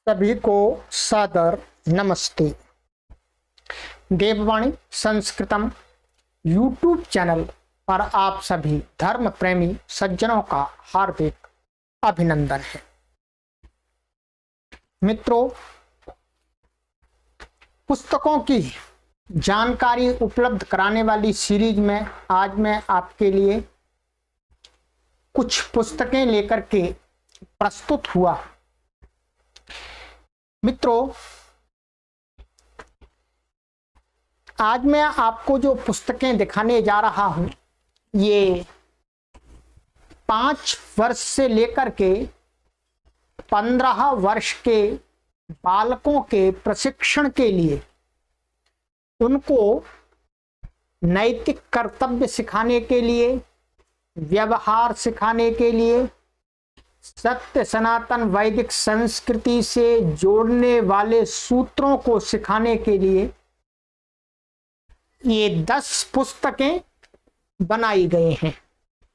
सभी को सादर नमस्ते। देववाणी संस्कृतम यूट्यूब चैनल पर आप सभी धर्म प्रेमी सज्जनों का हार्दिक अभिनंदन है। मित्रों, पुस्तकों की जानकारी उपलब्ध कराने वाली सीरीज में आज मैं आपके लिए कुछ पुस्तकें लेकर के प्रस्तुत हुआ। मित्रों, आज मैं आपको जो पुस्तकें दिखाने जा रहा हूं, ये 5 वर्ष से लेकर के 15 वर्ष के बालकों के प्रशिक्षण के लिए, उनको नैतिक कर्तव्य सिखाने के लिए, व्यवहार सिखाने के लिए, सत्य सनातन वैदिक संस्कृति से जोड़ने वाले सूत्रों को सिखाने के लिए ये 10 पुस्तकें बनाई गई हैं।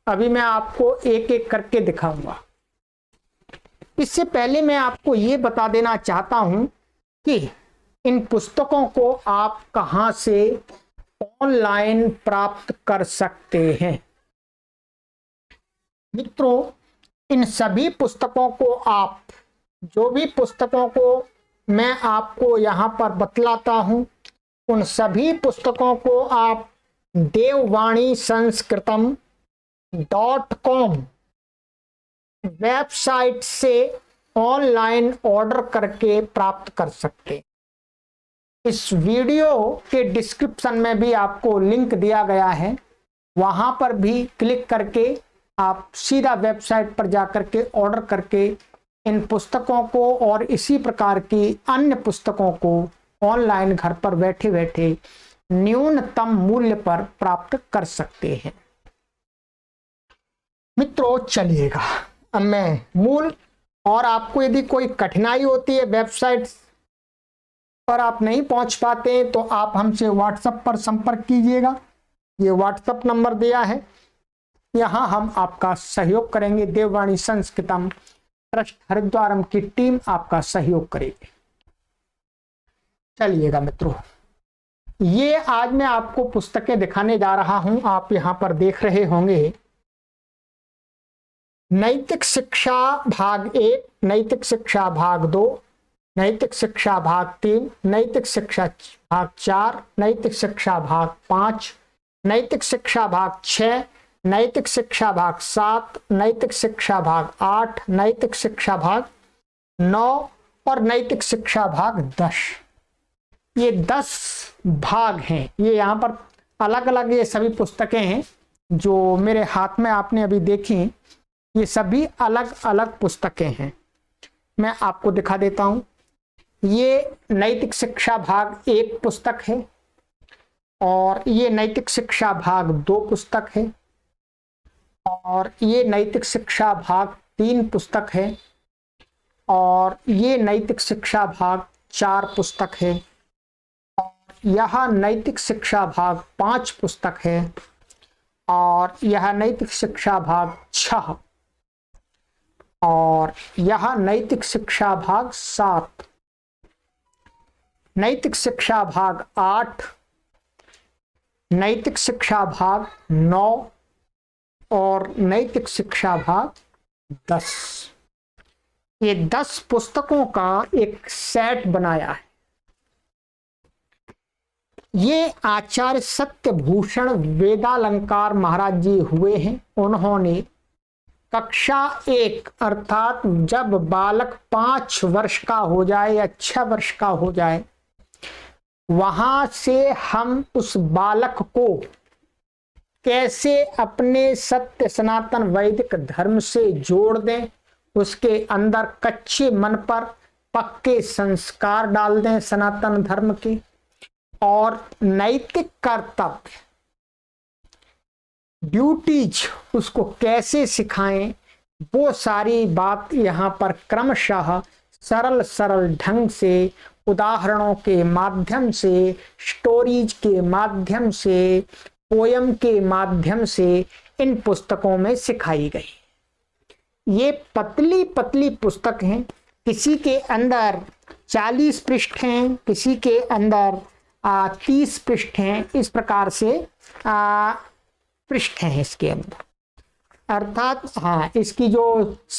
अभी मैं आपको एक एक करके दिखाऊंगा। इससे पहले मैं आपको ये बता देना चाहता हूं कि इन पुस्तकों को आप कहां से ऑनलाइन प्राप्त कर सकते हैं। मित्रों, इन सभी पुस्तकों को आप, जो भी पुस्तकों को मैं आपको यहाँ पर बतलाता हूँ, उन सभी पुस्तकों को आप देववाणी संस्कृतम .com वेबसाइट से ऑनलाइन ऑर्डर करके प्राप्त कर सकते। इस वीडियो के डिस्क्रिप्शन में भी आपको लिंक दिया गया है, वहां पर भी क्लिक करके आप सीधा वेबसाइट पर जाकर के ऑर्डर करके इन पुस्तकों को और इसी प्रकार की अन्य पुस्तकों को ऑनलाइन घर पर बैठे बैठे न्यूनतम मूल्य पर प्राप्त कर सकते हैं। मित्रों, चलिएगा अब मैं मूल, और आपको यदि कोई कठिनाई होती है, वेबसाइट पर आप नहीं पहुंच पाते, तो आप हमसे व्हाट्सएप पर संपर्क कीजिएगा। ये व्हाट्सएप नंबर दिया है, यहाँ हम आपका सहयोग करेंगे। देववाणी संस्कृतम ट्रस्ट हरिद्वारम की टीम आपका सहयोग करेगी। चलिएगा मित्रों, ये आज मैं आपको पुस्तकें दिखाने जा रहा हूं। आप यहां पर देख रहे होंगे नैतिक शिक्षा भाग 1, नैतिक शिक्षा भाग 2, नैतिक शिक्षा भाग 3, नैतिक शिक्षा भाग 4, नैतिक शिक्षा भाग 5, नैतिक शिक्षा भाग 6, नैतिक शिक्षा भाग 7, नैतिक शिक्षा भाग 8, नैतिक शिक्षा भाग 9 और नैतिक शिक्षा भाग 10। ये 10 भाग हैं। ये यहाँ पर अलग अलग ये सभी पुस्तकें हैं जो मेरे हाथ में आपने अभी देखी। ये सभी अलग अलग पुस्तकें हैं। मैं आपको दिखा देता हूँ। ये नैतिक शिक्षा भाग 1 पुस्तक है, और ये नैतिक शिक्षा भाग 2 पुस्तक है, और ये नैतिक शिक्षा भाग 3 पुस्तक है, और ये नैतिक शिक्षा भाग 4 पुस्तक है, और यह नैतिक शिक्षा भाग 5 पुस्तक है, और यह नैतिक शिक्षा भाग 6, और यह नैतिक शिक्षा भाग 7, नैतिक शिक्षा भाग 8, नैतिक शिक्षा भाग 9 और नैतिक शिक्षा भाग 10। ये 10 पुस्तकों का एक सेट बनाया है। ये आचार्य सत्यभूषण वेदालंकार महाराज जी हुए हैं। उन्होंने कक्षा 1 अर्थात जब बालक 5 वर्ष का हो जाए या 6 वर्ष का हो जाए, वहां से हम उस बालक को कैसे अपने सत्य सनातन वैदिक धर्म से जोड़ दें, उसके अंदर कच्चे मन पर पक्के संस्कार डाल दें सनातन धर्म के, और नैतिक कर्तव्य ड्यूटीज उसको कैसे सिखाएं, वो सारी बात यहाँ पर क्रमशः सरल सरल ढंग से, उदाहरणों के माध्यम से, स्टोरीज के माध्यम से, पोयम के माध्यम से इन पुस्तकों में सिखाई गई। ये पतली पतली पुस्तक हैं, किसी के अंदर 40 पृष्ठ हैं, किसी के अंदर 30 पृष्ठ हैं, इस प्रकार से पृष्ठ हैं इसके अंदर। अर्थात हाँ, इसकी जो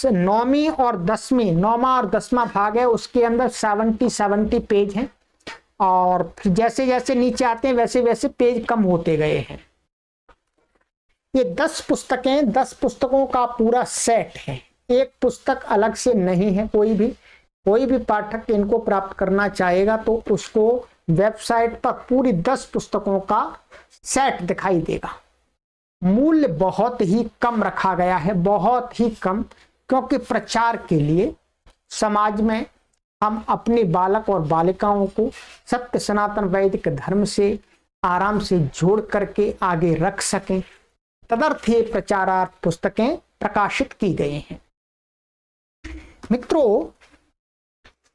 9वीं और 10वीं, 9वां और 10वां भाग है उसके अंदर 70 पेज हैं, और फिर जैसे जैसे नीचे आते हैं वैसे वैसे पेज कम होते गए हैं। ये 10 पुस्तकें, 10 पुस्तकों का पूरा सेट है, एक पुस्तक अलग से नहीं है। कोई भी पाठक इनको प्राप्त करना चाहेगा तो उसको वेबसाइट पर पूरी 10 पुस्तकों का सेट दिखाई देगा। मूल्य बहुत ही कम रखा गया है, बहुत ही कम, क्योंकि प्रचार के लिए समाज में हम अपने बालक और बालिकाओं को सत्य सनातन वैदिक धर्म से आराम से जोड़ करके आगे रख सकें, तदर्थ ये प्रचारार्थ पुस्तकें प्रकाशित की गई हैं। मित्रों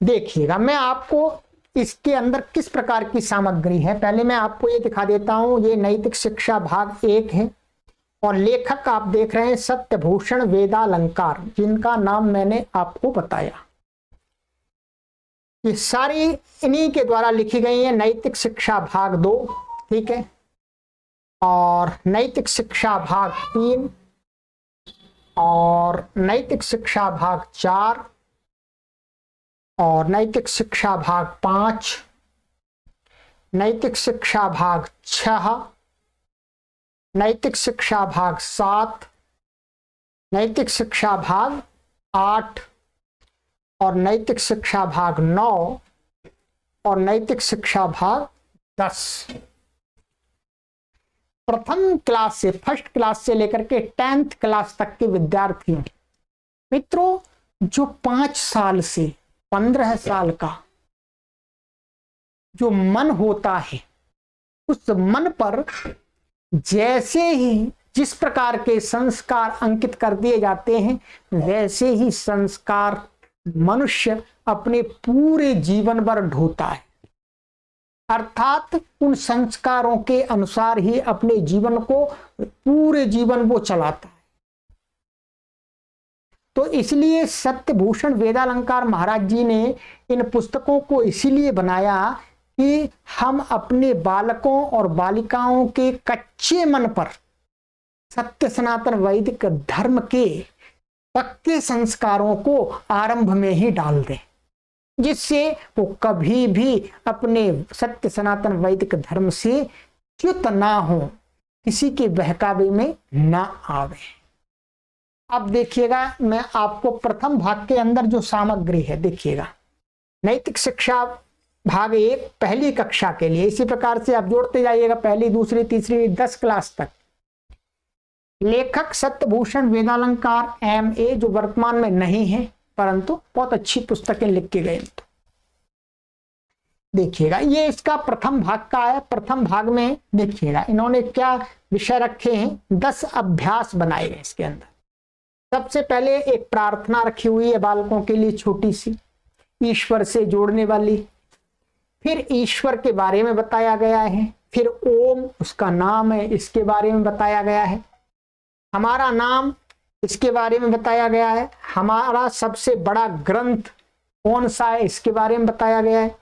देखिएगा, मैं आपको इसके अंदर किस प्रकार की सामग्री है, पहले मैं आपको ये दिखा देता हूं। ये नैतिक शिक्षा भाग 1 है, और लेखक आप देख रहे हैं सत्यभूषण वेदालंकार, जिनका नाम मैंने आपको बताया। ये सारी इन्हीं के द्वारा लिखी गई है। नैतिक शिक्षा भाग 2, ठीक है, और नैतिक शिक्षा भाग 3, और नैतिक शिक्षा भाग 4, और नैतिक शिक्षा भाग 5, नैतिक शिक्षा भाग 6, नैतिक शिक्षा भाग 7, नैतिक शिक्षा भाग 8, और नैतिक शिक्षा भाग 9, और नैतिक शिक्षा भाग 10। प्रथम क्लास से, फर्स्ट क्लास से लेकर के 10th क्लास तक के विद्यार्थी मित्रों, जो 5 साल से 15 साल का जो मन होता है, उस मन पर जैसे ही जिस प्रकार के संस्कार अंकित कर दिए जाते हैं, वैसे ही संस्कार मनुष्य अपने पूरे जीवन भर ढोता है। अर्थात उन संस्कारों के अनुसार ही अपने जीवन को, पूरे जीवन वो चलाता है। तो इसलिए सत्यभूषण वेदालंकार महाराज जी ने इन पुस्तकों को इसीलिए बनाया कि हम अपने बालकों और बालिकाओं के कच्चे मन पर सत्य सनातन वैदिक धर्म के पक्के संस्कारों को आरंभ में ही डाल दें, जिससे वो कभी भी अपने सत्य सनातन वैदिक धर्म से च्युत ना हो, किसी के बहकावे में ना आवे। अब देखिएगा, मैं आपको प्रथम भाग के अंदर जो सामग्री है देखिएगा। नैतिक शिक्षा भाग 1 पहली कक्षा के लिए, इसी प्रकार से आप जोड़ते जाइएगा, पहली, दूसरी, तीसरी, 10 क्लास तक। लेखक सत्यभूषण वेदालंकार MA, जो वर्तमान में नहीं है, परंतु बहुत अच्छी पुस्तकें लिख के गए। देखिएगा, ये इसका प्रथम भाग का है। प्रथम भाग में देखिएगा इन्होंने क्या विषय रखे हैं, 10 अभ्यास बनाए गए इसके अंदर। सबसे पहले एक प्रार्थना रखी हुई है बालकों के लिए, छोटी सी, ईश्वर से जोड़ने वाली। फिर ईश्वर के बारे में बताया गया है। फिर ओम उसका नाम है, इसके बारे में बताया गया है। हमारा नाम, इसके बारे में बताया गया है। हमारा सबसे बड़ा ग्रंथ कौन सा है, इसके बारे में बताया गया है।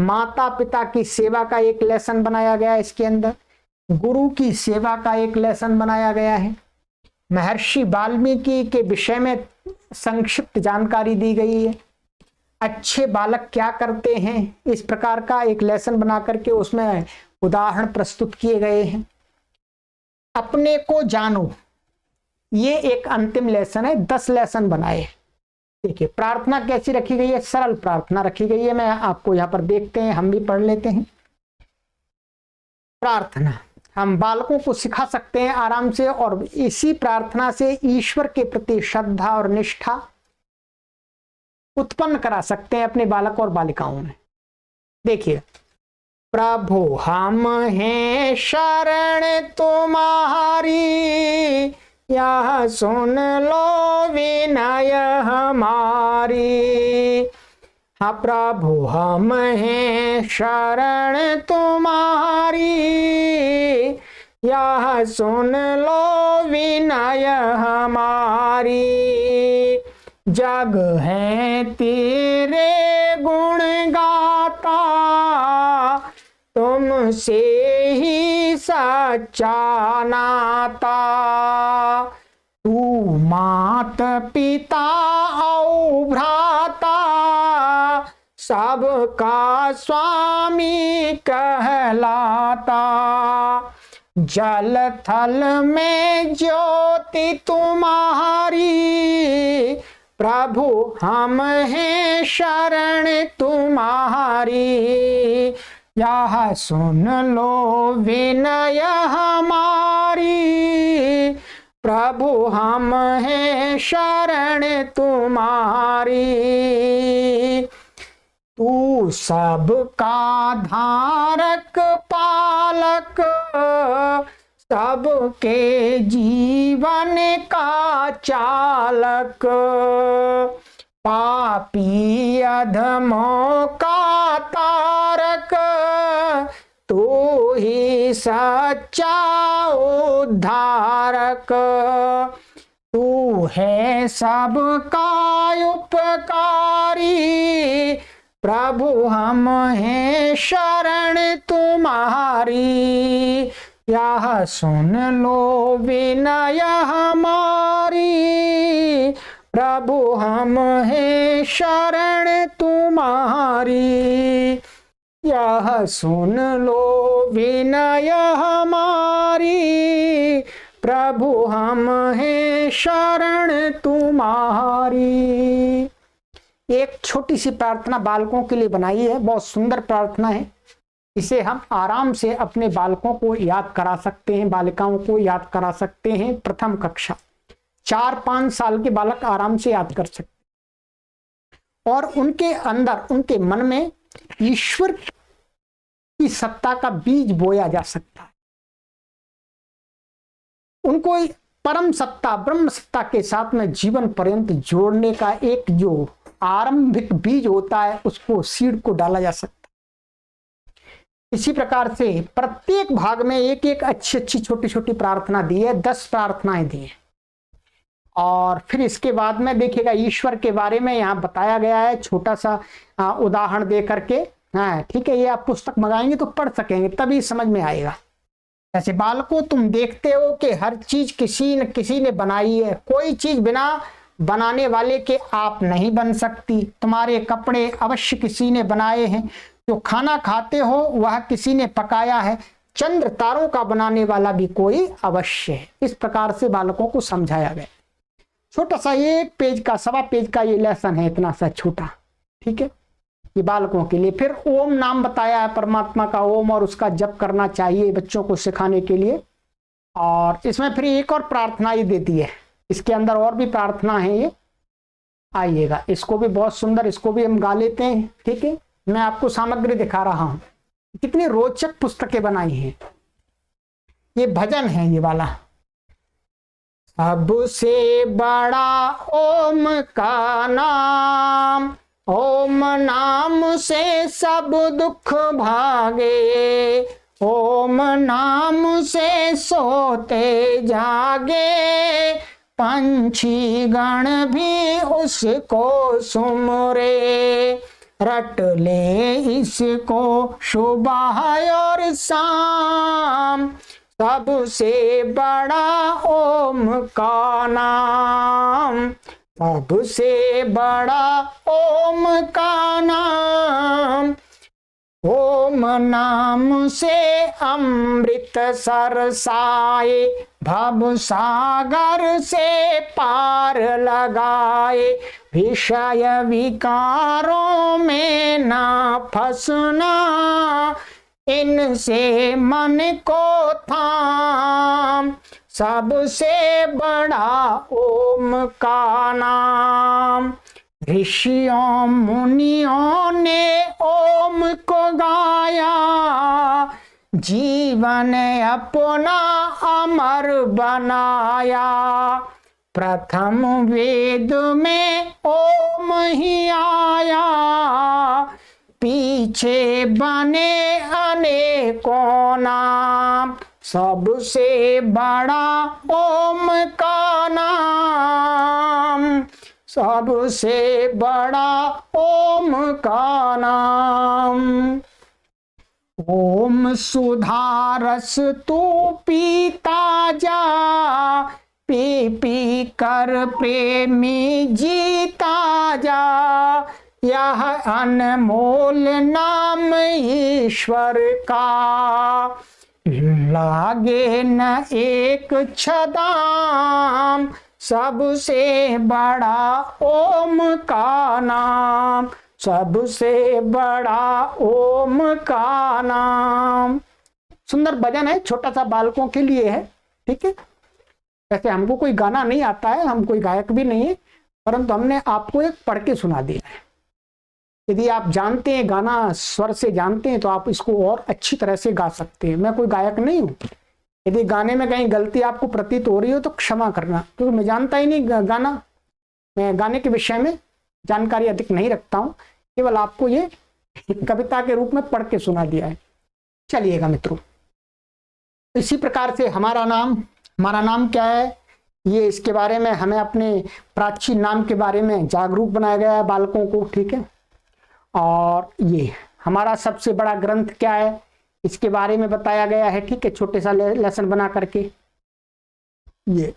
माता पिता की सेवा का एक लेसन बनाया गया है इसके अंदर। गुरु की सेवा का एक लेसन बनाया गया है। महर्षि वाल्मीकि के विषय में संक्षिप्त जानकारी दी गई है। अच्छे बालक क्या करते हैं, इस प्रकार का एक लेसन बना करके उसमें उदाहरण प्रस्तुत किए गए हैं। अपने को जानो, ये एक अंतिम लेसन है। 10 लेसन बनाए। देखिए प्रार्थना कैसी रखी गई है, सरल प्रार्थना रखी गई है। मैं आपको यहाँ पर देखते हैं, हम भी पढ़ लेते हैं। प्रार्थना हम बालकों को सिखा सकते हैं आराम से, और इसी प्रार्थना से ईश्वर के प्रति श्रद्धा और निष्ठा उत्पन्न करा सकते हैं अपने बालक और बालिकाओं में। देखिए, प्रभु हम हैं शरण तुम्हारी, यह सुन लो विनय हमारी। हाँ प्रभु हम हैं शरण तुम्हारी, यह सुन लो विनय हमारी। जग है तेरे गुण गाता, तुमसे ही सच्चा नाता। तू मात पिता और भ्राता, सबका स्वामी कहलाता। जल थल में ज्योति तुम्हारी, प्रभु हम हैं शरण तुम्हारी। यह सुन लो विनय हमारी, प्रभु हम हैं शरण तुम्हारी। तू सबका धारक पालक, सबके जीवन का चालक। पापी अधमों का तारक, तू ही सच्चा उद्धारक। तू है सबका उपकारी, प्रभु हम हैं शरण तुम्हारी। यह सुन लो विनय हमारी, प्रभु हम हैं शरण तुम्हारी। यह सुन लो विनय हमारी, प्रभु हम हैं शरण तुम्हारी। एक छोटी सी प्रार्थना बालकों के लिए बनाई है, बहुत सुंदर प्रार्थना है। इसे हम आराम से अपने बालकों को याद करा सकते हैं, बालिकाओं को याद करा सकते हैं। प्रथम कक्षा 4-5 साल के बालक आराम से याद कर सकते हैं और उनके अंदर, उनके मन में ईश्वर की सत्ता का बीज बोया जा सकता है। उनको परम सत्ता, ब्रह्म सत्ता के साथ में जीवन पर्यंत जोड़ने का एक जो आरंभिक बीज होता है, उसको सीड को डाला जा सकता है। इसी प्रकार से प्रत्येक भाग में एक एक अच्छी अच्छी छोटी छोटी प्रार्थना दी है, 10 प्रार्थनाएं दी है। और फिर इसके बाद में देखिएगा ईश्वर के बारे में यहाँ बताया गया है, छोटा सा उदाहरण दे करके। हाँ ठीक है, ये आप पुस्तक मंगाएंगे तो पढ़ सकेंगे, तभी समझ में आएगा। ऐसे बालकों, तुम देखते हो कि हर चीज किसी न किसी ने बनाई है, कोई चीज बिना बनाने वाले के आप नहीं बन सकती। तुम्हारे कपड़े अवश्य किसी ने बनाए हैं, जो खाना खाते हो वह किसी ने पकाया है, चंद्र तारों का बनाने वाला भी कोई अवश्य है। इस प्रकार से बालकों को समझाया गया। छोटा सा 1 पेज का, 1.25 पेज का ये लेसन है, इतना सा छोटा, ठीक है, ये बालकों के लिए। फिर ओम नाम बताया है परमात्मा का, ओम, और उसका जप करना चाहिए बच्चों को सिखाने के लिए। और इसमें फिर एक और प्रार्थना ही देती है, इसके अंदर और भी प्रार्थना है। ये आइएगा, इसको भी बहुत सुंदर, इसको भी हम गा लेते हैं, ठीक है। मैं आपको सामग्री दिखा रहा हूं, कितनी रोचक पुस्तकें बनाई हैं। ये भजन है ये वाला। सबसे बड़ा ओम का नाम, ओम नाम से सब दुख भागे, ओम नाम से सोते जागे, पंछी गण भी उसको सुमरे, रट ले इसको सुबह और शाम, सबसे बड़ा ओम का नाम, सबसे बड़ा ओम का नाम। ओम नाम से अमृत सरसाए, भव सागर से पार लगाए, विषय विकारों में ना फंसना, इनसे मन को थाम, सबसे बड़ा ओम का नाम। ऋषियों मुनियों ने ओम को गाया, जीवन अपना अमर बनाया, प्रथम वेद में ओम ही आया, पीछे बने अनेकों नाम, सबसे बड़ा ओम का नाम, सबसे बड़ा ओम का नाम। ओम सुधारस तू पीता जा, पी पी कर प्रेमी जीता जा, यह अनमोल नाम ईश्वर का, लागे न एक छदाम, सबसे बड़ा ओम का नाम, सबसे बड़ा ओम का नाम। सुंदर भजन है, छोटा सा बालकों के लिए है, ठीक है। वैसे हमको कोई गाना नहीं आता है, हम कोई गायक भी नहीं है, परंतु हमने आपको एक पढ़ के सुना दिया है। यदि आप जानते हैं, गाना स्वर से जानते हैं, तो आप इसको और अच्छी तरह से गा सकते हैं। मैं कोई गायक नहीं हूँ, यदि गाने में कहीं गलती आपको प्रतीत हो रही हो तो क्षमा करना, क्योंकि मैं जानता ही नहीं गाना, मैं गाने के विषय में जानकारी अधिक नहीं रखता हूँ, केवल आपको ये कविता के रूप में पढ़ के सुना दिया है। चलिएगा मित्रों, इसी प्रकार से हमारा नाम क्या है, ये इसके बारे में हमें अपने प्राचीन नाम के बारे में जागरूक बनाया गया है बालकों को, ठीक है। और ये हमारा सबसे बड़ा ग्रंथ क्या है, इसके बारे में बताया गया है, ठीक है, छोटे सा लेसन बना करके। ये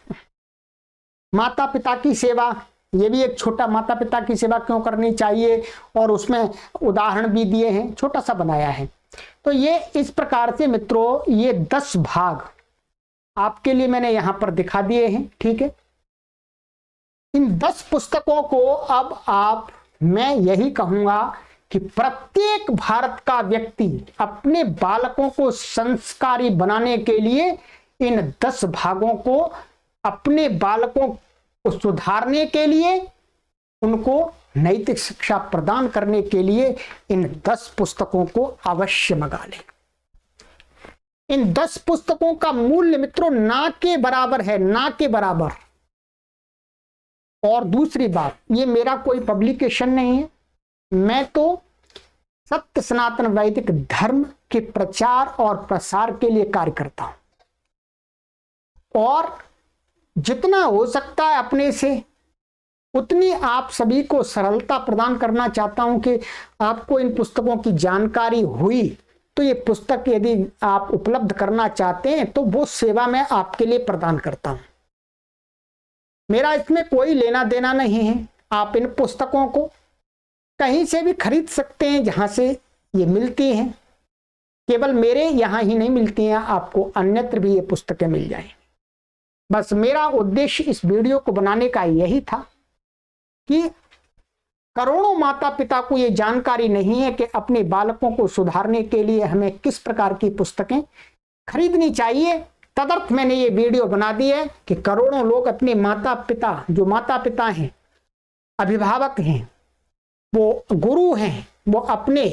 माता पिता की सेवा, ये भी एक छोटा, माता पिता की सेवा क्यों करनी चाहिए, और उसमें उदाहरण भी दिए हैं, छोटा सा बनाया है। तो ये इस प्रकार से मित्रों, ये 10 भाग आपके लिए मैंने यहां पर दिखा दिए हैं, ठीक है। इन 10 पुस्तकों को अब मैं यही कहूंगा कि प्रत्येक भारत का व्यक्ति अपने बालकों को संस्कारी बनाने के लिए इन 10 भागों को, अपने बालकों को सुधारने के लिए, उनको नैतिक शिक्षा प्रदान करने के लिए इन 10 पुस्तकों को अवश्य मंगा लें। इन 10 पुस्तकों का मूल्य मित्रों ना के बराबर है, ना के बराबर। और दूसरी बात, ये मेरा कोई पब्लिकेशन नहीं है, मैं तो सत्य सनातन वैदिक धर्म के प्रचार और प्रसार के लिए कार्य करता हूं, और जितना हो सकता है अपने से उतनी आप सभी को सरलता प्रदान करना चाहता हूं कि आपको इन पुस्तकों की जानकारी हुई तो ये पुस्तक यदि आप उपलब्ध करना चाहते हैं तो वो सेवा मैं आपके लिए प्रदान करता हूं। मेरा इसमें कोई लेना देना नहीं है। आप इन पुस्तकों को कहीं से भी खरीद सकते हैं जहां से ये मिलती हैं, केवल मेरे यहां ही नहीं मिलती हैं, आपको अन्यत्र भी ये पुस्तकें मिल जाएं। बस मेरा उद्देश्य इस वीडियो को बनाने का यही था कि करोड़ों माता पिता को ये जानकारी नहीं है कि अपने बालकों को सुधारने के लिए हमें किस प्रकार की पुस्तकें खरीदनी चाहिए। तदर्थ मैंने ये वीडियो बना दी है कि करोड़ों लोग अपने माता पिता, जो माता पिता हैं, अभिभावक हैं, वो गुरु हैं, वो अपने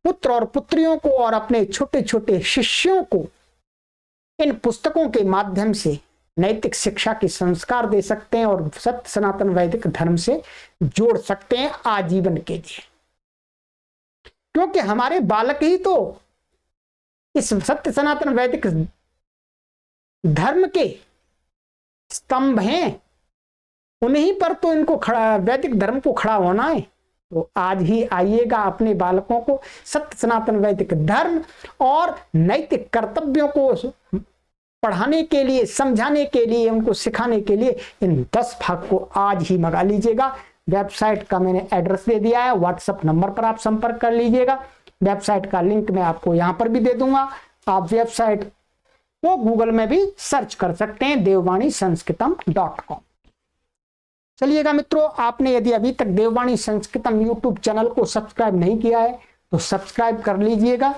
पुत्र और पुत्रियों को और अपने छोटे छोटे शिष्यों को इन पुस्तकों के माध्यम से नैतिक शिक्षा के संस्कार दे सकते हैं और सत्य सनातन वैदिक धर्म से जोड़ सकते हैं आजीवन के लिए। क्योंकि हमारे बालक ही तो इस सत्य सनातन वैदिक धर्म के स्तंभ हैं, उन्हीं पर तो इनको खड़ा, वैदिक धर्म को खड़ा होना है। तो आज ही आइएगा, अपने बालकों को सत्य सनातन वैदिक धर्म और नैतिक कर्तव्यों को पढ़ाने के लिए, समझाने के लिए, उनको सिखाने के लिए इन 10 भाग को आज ही मंगा लीजिएगा। वेबसाइट का मैंने एड्रेस दे दिया है, व्हाट्सएप नंबर पर आप संपर्क कर लीजिएगा। वेबसाइट का लिंक मैं आपको यहां पर भी दे दूंगा। आप वेबसाइट को गूगल में भी सर्च कर सकते हैं, devvanisanskritam.com। चलिएगा मित्रों, आपने यदि अभी तक देववाणी संस्कृतम यूट्यूब चैनल को सब्सक्राइब नहीं किया है तो सब्सक्राइब कर लीजिएगा,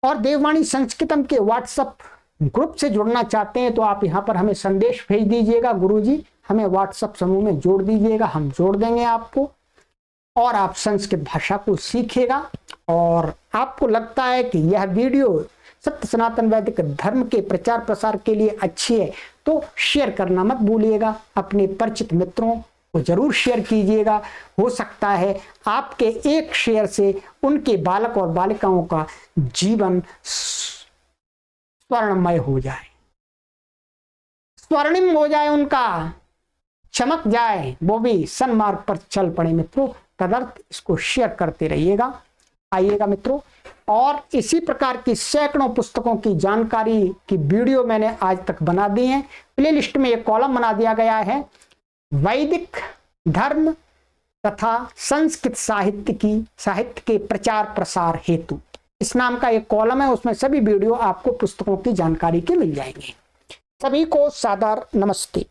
और देववाणी संस्कृतम के व्हाट्सएप ग्रुप से जुड़ना चाहते हैं तो आप यहां पर हमें संदेश भेज दीजिएगा, गुरुजी हमें व्हाट्सएप समूह में जोड़ दीजिएगा, हम जोड़ देंगे आपको, और आप संस्कृत भाषा को सीखिएगा। और आपको लगता है कि यह वीडियो सत्य सनातन वैदिक धर्म के प्रचार प्रसार के लिए अच्छी है तो शेयर करना मत भूलिएगा, अपने परिचित मित्रों को जरूर शेयर कीजिएगा। हो सकता है आपके एक शेयर से उनके बालक और बालिकाओं का जीवन स्वर्णमय हो जाए, स्वर्णिम हो जाए, उनका चमक जाए वो भी सन्मार्ग पर चल पड़े मित्रों। तदर्थ इसको शेयर करते रहिएगा। आइएगा मित्रों, और इसी प्रकार की सैकड़ों पुस्तकों की जानकारी की वीडियो मैंने आज तक बना दी है। प्लेलिस्ट में एक कॉलम बना दिया गया है, वैदिक धर्म तथा संस्कृत साहित्य के प्रचार प्रसार हेतु, इस नाम का एक कॉलम है। उसमें सभी वीडियो आपको पुस्तकों की जानकारी के मिल जाएंगे। सभी को सादर नमस्ते।